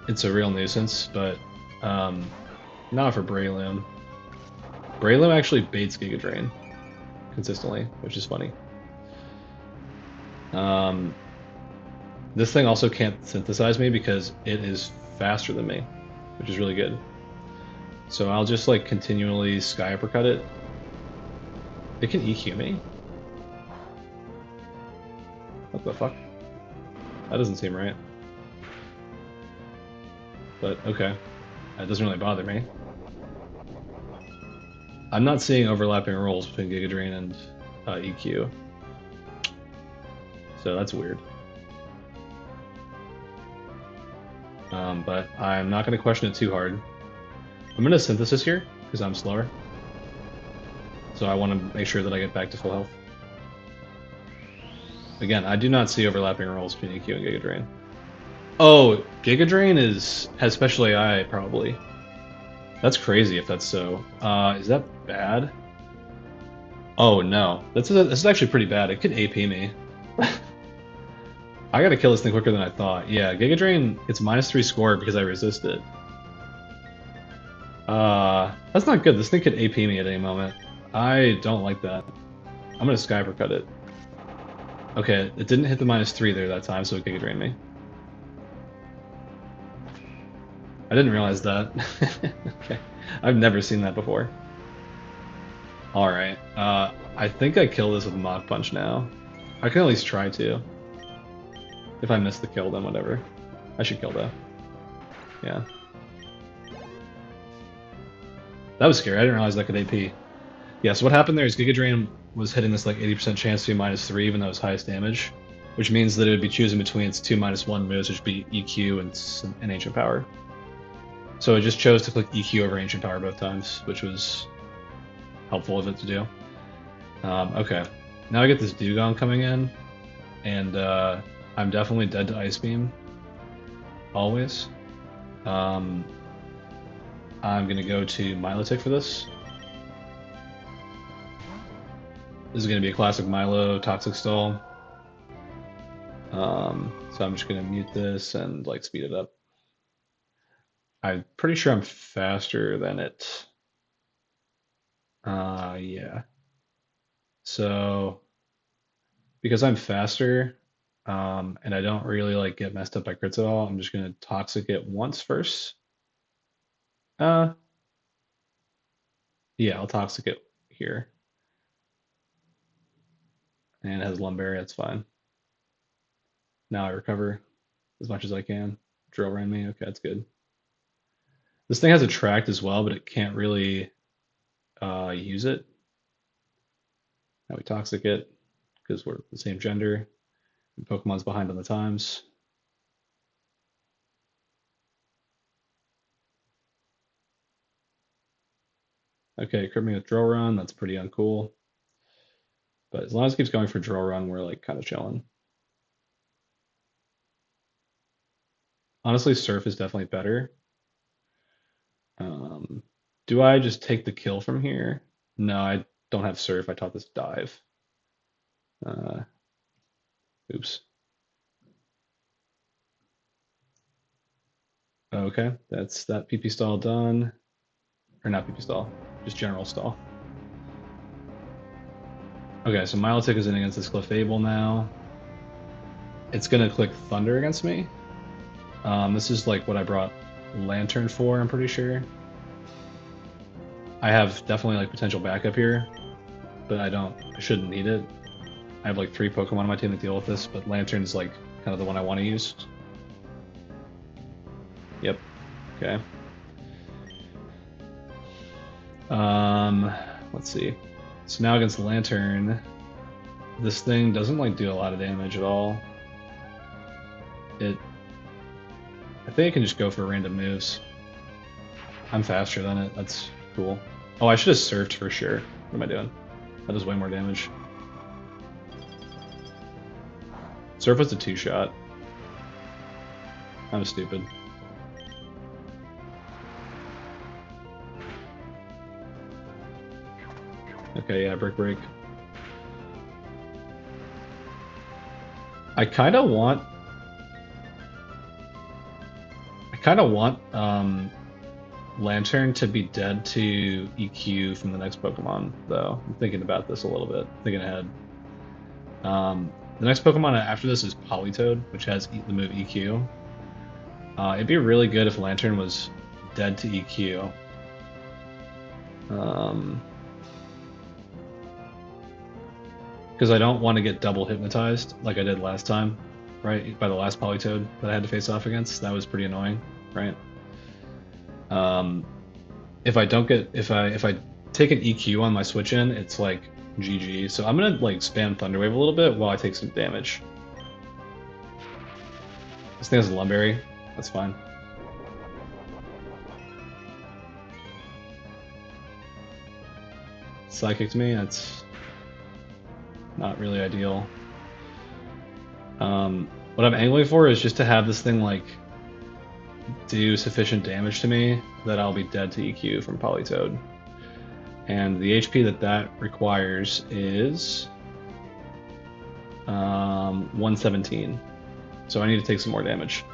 Speaker 1: It's a real nuisance, but not for Breloom. Breloom actually baits Giga Drain consistently, which is funny. This thing also can't synthesize me because it is faster than me, which is really good. So I'll just like continually Sky Uppercut it. It can EQ me? What the fuck? That doesn't seem right. But okay. That doesn't really bother me. I'm not seeing overlapping roles between Giga Drain and EQ. So that's weird. But I'm not going to question it too hard. I'm going to Synthesis here, because I'm slower. So I want to make sure that I get back to full health. Again, I do not see overlapping roles between EQ and Giga Drain. Oh, Giga Drain has Special AI, probably. That's crazy if that's so. Is that bad? Oh no, this is actually pretty bad. It could AP me. I gotta kill this thing quicker than I thought. Yeah, Giga Drain, it's -3 score because I resist it. That's not good. This thing could AP me at any moment. I don't like that. I'm gonna Sky Uppercut it. Okay, it didn't hit the -3 there that time, so it Giga Drained me. I didn't realize that. Okay, I've never seen that before. Alright, I think I kill this with Mach Punch now. I can at least try to. If I miss the kill, then whatever. I should kill though. Yeah. That was scary, I didn't realize that could AP. Yeah, so what happened there is Giga Drain was hitting this like 80% chance to be -3 even though it's highest damage. Which means that it would be choosing between its 2 -1 moves, which would be EQ and Ancient Power. So it just chose to click EQ over Ancient Power both times, which was helpful of it to do. Okay, now I get this Dugong coming in, and I'm definitely dead to Ice Beam. Always. I'm gonna go to Milotic for this. This is gonna be a classic Milo Toxic Stall. So I'm just gonna mute this and like speed it up. I'm pretty sure I'm faster than it. Yeah. So because I'm faster, and I don't really like get messed up by crits at all, I'm just gonna toxic it once first. Uh, yeah, I'll toxic it here. And it has lumberry, that's fine. Now I recover as much as I can. Drill ran me, okay, that's good. This thing has attract as well, but it can't really use it. Now we toxic it because we're the same gender. And Pokemon's behind on the times. Okay, crit me with drill run, that's pretty uncool. But as long as it keeps going for drill run, we're like kind of chilling. Honestly, surf is definitely better. Um, do I just take the kill from here? No, I don't have surf. I taught this dive. Uh, oops. Okay, that's that PP stall done. Or not PP stall, just general stall. Okay, so Milotic is in against this Clefable now. It's gonna click Thunder against me. This is like what I brought Lantern for, I'm pretty sure. I have definitely like potential backup here, but I shouldn't need it. I have like 3 Pokemon on my team that deal with this, but Lantern's like kind of the one I want to use. Yep. Okay. Let's see. So now against Lantern, this thing doesn't like do a lot of damage at all. I think it can just go for random moves. I'm faster than it. That's cool. Oh, I should have surfed for sure. What am I doing? That does way more damage. Surf was a 2-shot. I'm stupid. Okay, yeah, Brick Break. I kind of want Lantern to be dead to EQ from the next Pokemon, though. I'm thinking about this a little bit, thinking ahead. The next Pokemon after this is Politoed, which has the move EQ. It'd be really good if Lantern was dead to EQ. Because I don't want to get double hypnotized like I did last time, right? By the last Politoed that I had to face off against. That was pretty annoying, right? If I take an EQ on my switch in, it's like GG. So I'm gonna like spam Thunderwave a little bit while I take some damage. This thing has a Lumberry. That's fine. Psychic to me, that's not really ideal. What I'm angling for is just to have this thing like do sufficient damage to me that I'll be dead to EQ from Politoed. And the HP that requires is 117. So I need to take some more damage.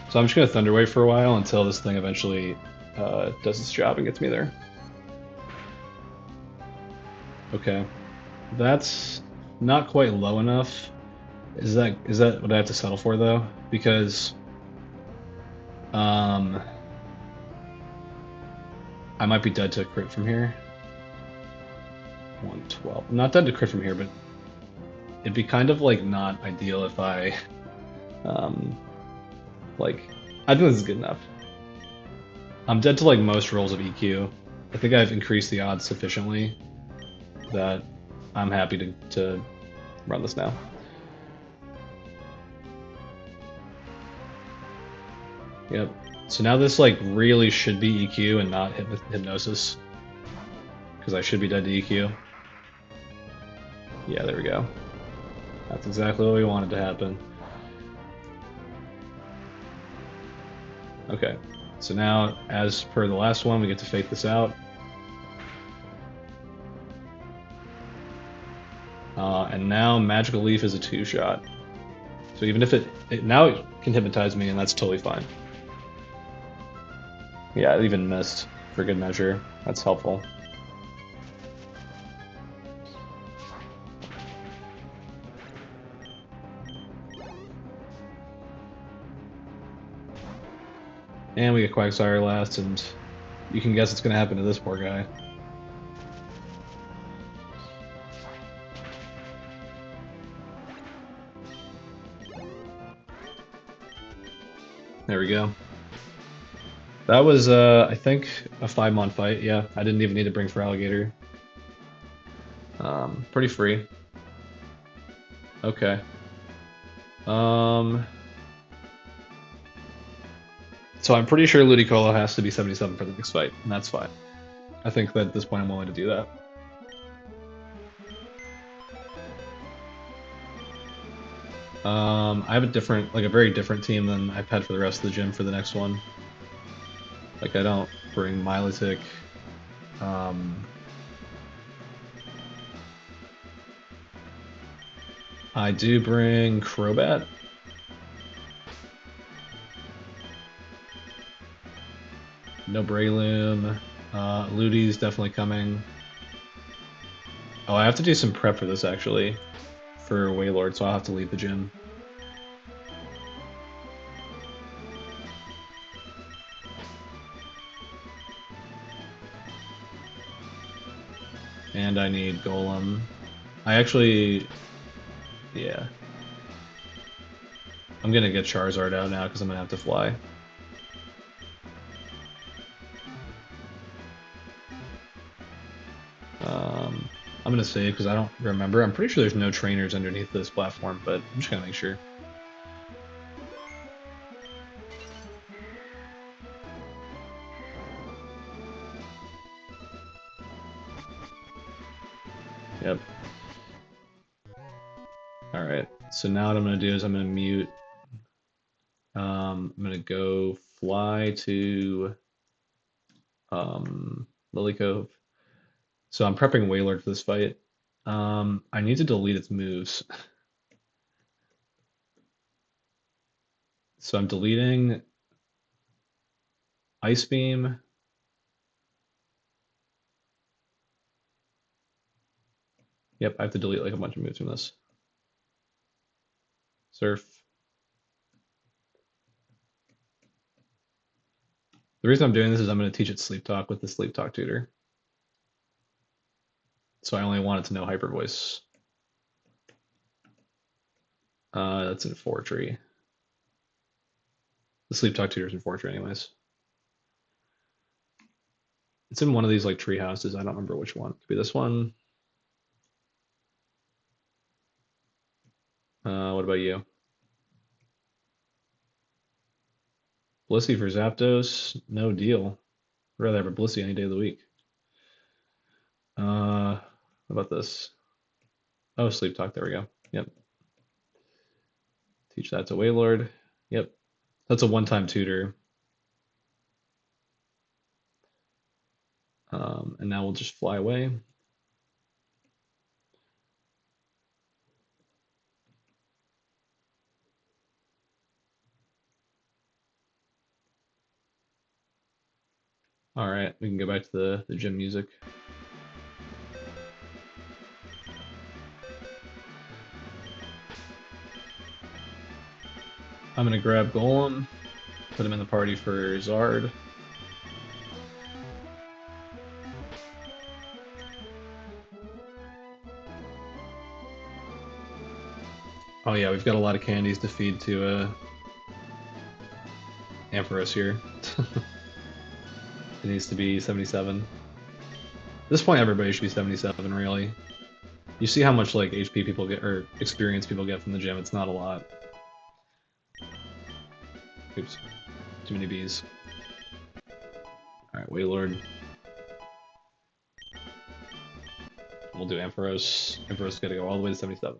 Speaker 1: So I'm just going to Thunder Wave for a while until this thing eventually does its job and gets me there. Okay. That's not quite low enough. Is that what I have to settle for though? Because I might be dead to a crit from here. 112. I'm not dead to crit from here, but it'd be kind of like not ideal if I like I think this is good enough. I'm dead to like most rolls of EQ. I think I've increased the odds sufficiently that I'm happy to run this now. Yep. So now this like really should be EQ and not Hypnosis. Because I should be dead to EQ. Yeah, there we go. That's exactly what we wanted to happen. Okay. So now, as per the last one, we get to fake this out. And now Magical Leaf is a 2-shot. So even if now it can hypnotize me, and that's totally fine. Yeah, it even missed for good measure. That's helpful. And we get Quagsire last, and you can guess what's going to happen to this poor guy. There we go. That was, I think, a 5-mon fight. Yeah, I didn't even need to bring for Alligator. Pretty free. Okay. So I'm pretty sure Ludicolo has to be 77 for the next fight, and that's fine. I think that at this point I'm willing to do that. I have a different, like a very different team than I've had for the rest of the gym for the next one. Like I don't bring Milotic. I do bring Crobat. No Breloom. Ludi's definitely coming. Oh, I have to do some prep for this actually, for Wailord, so I'll have to leave the gym. And I need Golem. I actually, yeah. I'm gonna get Charizard out now because I'm gonna have to fly. I'm gonna save because I don't remember. I'm pretty sure there's no trainers underneath this platform, but I'm just gonna make sure. Yep. Alright, so now what I'm gonna do is I'm gonna mute. I'm gonna go fly to Lily Cove. So I'm prepping Wailord for this fight. I need to delete its moves. So I'm deleting Ice Beam. Yep, I have to delete like a bunch of moves from this. Surf. The reason I'm doing this is I'm going to teach it Sleep Talk with the Sleep Talk tutor. So I only want it to know Hyper Voice. That's in Fortree. The Sleep Talk tutor's in Fortree anyways. It's in one of these like tree houses. I don't remember which one. Could be this one. What about you? Blissey for Zapdos? No deal. I'd rather have a Blissey any day of the week. What about this? Oh, Sleep Talk. There we go. Yep. Teach that to Wailord. Yep. That's a one-time tutor. And now we'll just fly away. All right, we can go back to the gym music. I'm gonna grab Golem, put him in the party for Zard. Oh yeah, we've got a lot of candies to feed to Ampharos here. It needs to be 77. At this point, everybody should be 77, really. You see how much like HP people get, or experience people get from the gym. It's not a lot. Oops, too many bees. All right, Wailord. We'll do Ampharos. Ampharos got to go all the way to 77.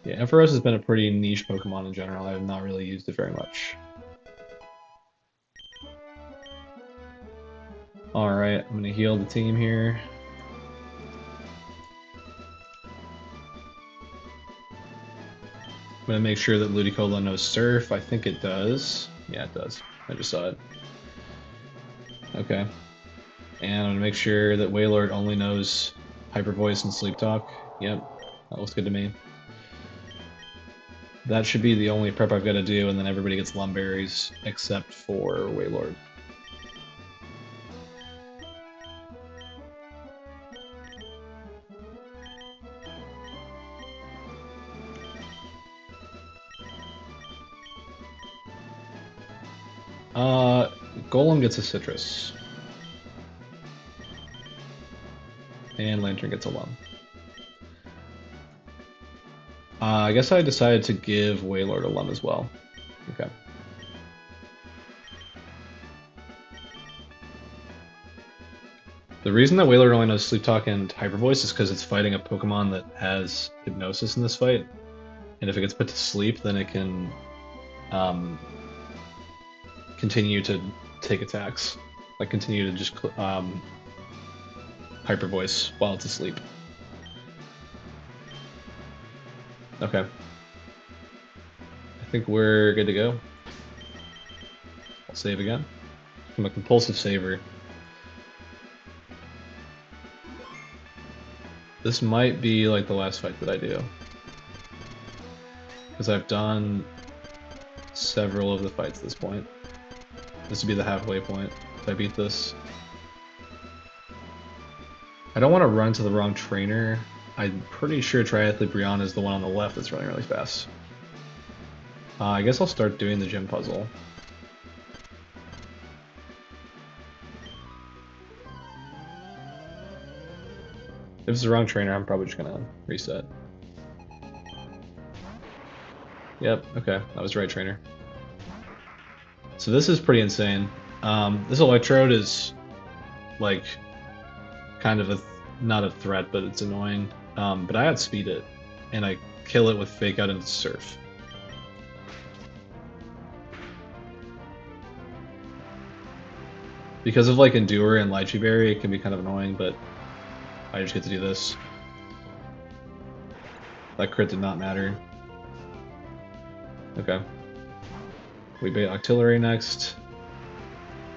Speaker 1: Yeah, Ampharos has been a pretty niche Pokemon in general. I have not really used it very much. Alright, I'm gonna heal the team here. I'm gonna make sure that Ludicolo knows Surf. I think it does. Yeah, it does. I just saw it. Okay. And I'm gonna make sure that Wailord only knows Hyper Voice and Sleep Talk. Yep, that looks good to me. That should be the only prep I've got to do, and then everybody gets Lumberries except for Wailord. Golem gets a Citrus. And Lantern gets a Lum. I guess I decided to give Wailord a Lum as well. Okay. The reason that Wailord only knows Sleep Talk and Hyper Voice is because it's fighting a Pokemon that has Hypnosis in this fight. And if it gets put to sleep, then it can continue to take attacks. Like, continue to just Hyper Voice while it's asleep. Okay. I think we're good to go. I'll save again. I'm a compulsive saver. This might be like the last fight that I do. Because I've done several of the fights at this point. This would be the halfway point if I beat this. I don't want to run to the wrong trainer. I'm pretty sure Triathlete Brianna is the one on the left that's running really fast. I guess I'll start doing the gym puzzle. If it's the wrong trainer, I'm probably just gonna reset. Yep, okay, that was the right trainer. So this is pretty insane. This Electrode is, like, kind of not a threat, but it's annoying. But I outspeed it, and I kill it with Fake Out into Surf. Because of like Endure and Lychee Berry, it can be kind of annoying, but I just get to do this. That crit did not matter. Okay. We bait Octillery next.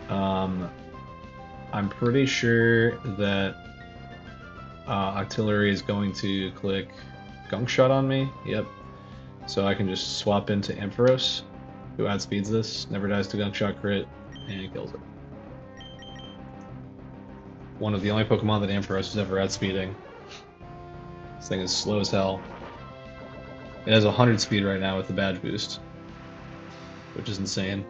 Speaker 1: I'm pretty sure that Octillery is going to click Gunk Shot on me. Yep. So I can just swap into Ampharos, who outspeeds this, never dies to Gunk Shot crit, and kills it. One of the only Pokemon that Ampharos is ever outspeeding. This thing is slow as hell. It has 100 speed right now with the badge boost, which is insane.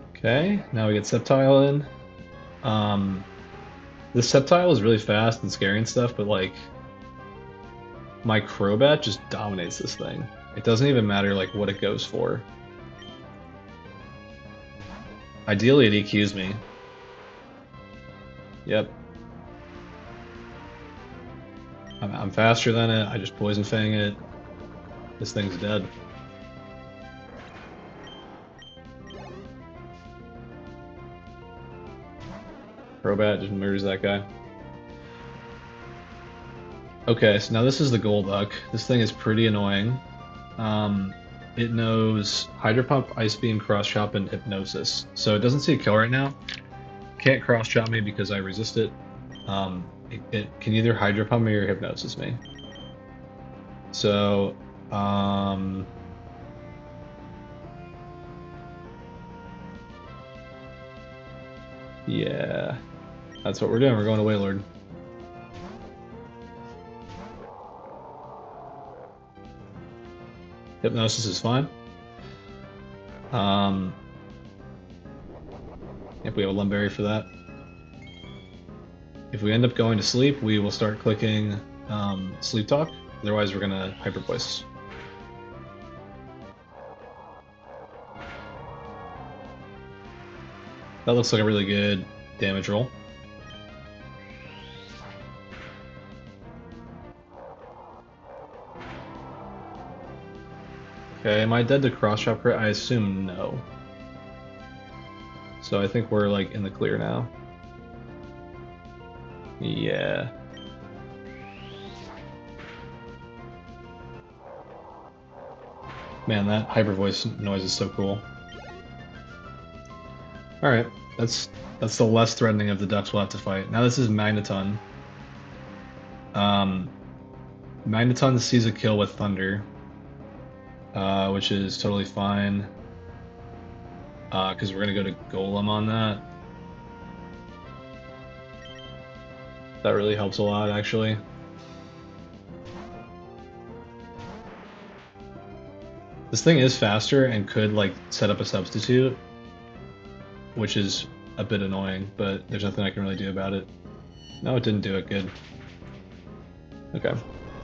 Speaker 1: Okay, now we get Sceptile in. This Sceptile is really fast and scary and stuff, but like, my Crobat just dominates this thing. It doesn't even matter like what it goes for. Ideally, it EQs me. Yep. I'm faster than it. I just Poison Fang it. This thing's dead. Crobat just murders that guy. Okay, so now this is the Golduck. This thing is pretty annoying. It knows Hydro Pump, Ice Beam, Cross Chop, and Hypnosis. So it doesn't see a kill right now. Can't Cross Chop me because I resist it. It can either Hydro Pump me or Hypnosis me. So, yeah, that's what we're doing. We're going to Wailord. Hypnosis is fine. If we have a Lumberry for that. If we end up going to sleep, we will start clicking Sleep Talk. Otherwise, we're gonna Hyper Voice. That looks like a really good damage roll. Okay, am I dead to cross chop crit? I assume no. So I think we're like in the clear now. Yeah. Man, that hyper voice noise is so cool. Alright, that's the less threatening of the ducks we'll have to fight. Now this is Magneton. Magneton sees a kill with Thunder, which is totally fine. Because we're gonna go to Golem on that. That really helps a lot, actually. This thing is faster and could like set up a substitute, which is a bit annoying, but there's nothing I can really do about it. No, it didn't do it. Good. Okay.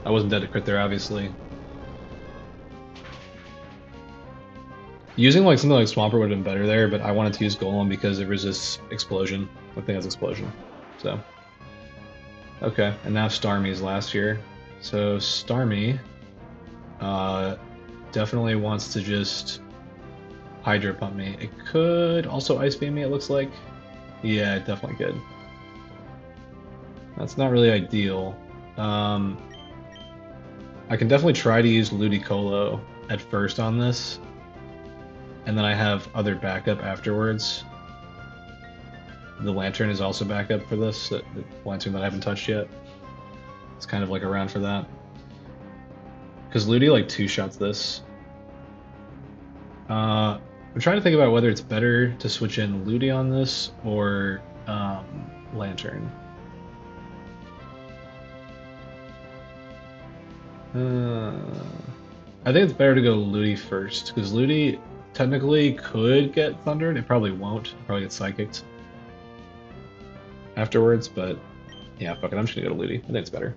Speaker 1: I wasn't dead to crit there, obviously. Using like something like Swampert would have been better there, but I wanted to use Golem because it resists Explosion. The thing has Explosion. So. Okay, and now Starmie's last here. So Starmie definitely wants to just Hydro Pump me. It could also Ice Beam me, it looks like. Yeah, it definitely could. That's not really ideal. I can definitely try to use Ludicolo at first on this, and then I have other backup afterwards. The Lantern is also backup for this, the Lantern that I haven't touched yet. It's kind of like around for that. Because Ludi like two-shots this. I'm trying to think about whether it's better to switch in Ludi on this or Lantern. I think it's better to go Ludi first, because Ludi technically could get Thundered. It probably won't. It'll probably get Psychicked afterwards, but yeah, fuck it. I'm just gonna go to Ludi. I think it's better.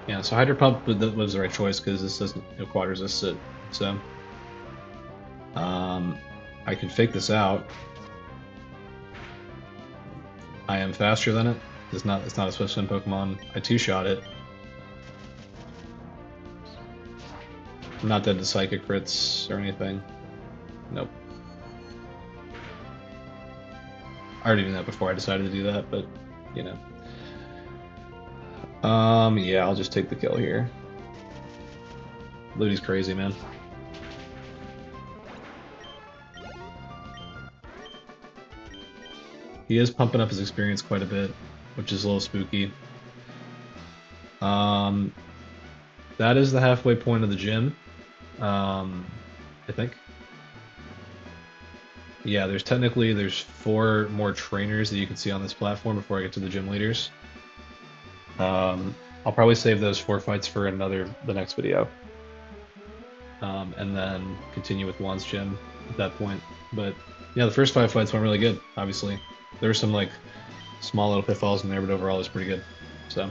Speaker 1: Yeah, so Hydro Pump was the right choice because this doesn't quad resist it. So I can fake this out. I am faster than it. It's not a Swift Swim Pokemon. I two-shot it. I'm not dead to Psychic crits or anything. Nope. I already knew that before I decided to do that, but you know. Yeah, I'll just take the kill here. Ludi's crazy, man. He is pumping up his experience quite a bit, which is a little spooky. That is the halfway point of the gym, I think. Yeah, there's 4 more trainers that you can see on this platform before I get to the gym leaders. I'll probably save those 4 fights for the next video. And then continue with Juan's gym at that point. But yeah, the first 5 fights went really good, obviously. There were some like small little pitfalls in there, but overall it was pretty good. So,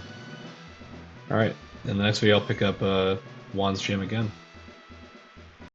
Speaker 1: alright. In the next video I'll pick up Juan's gym again.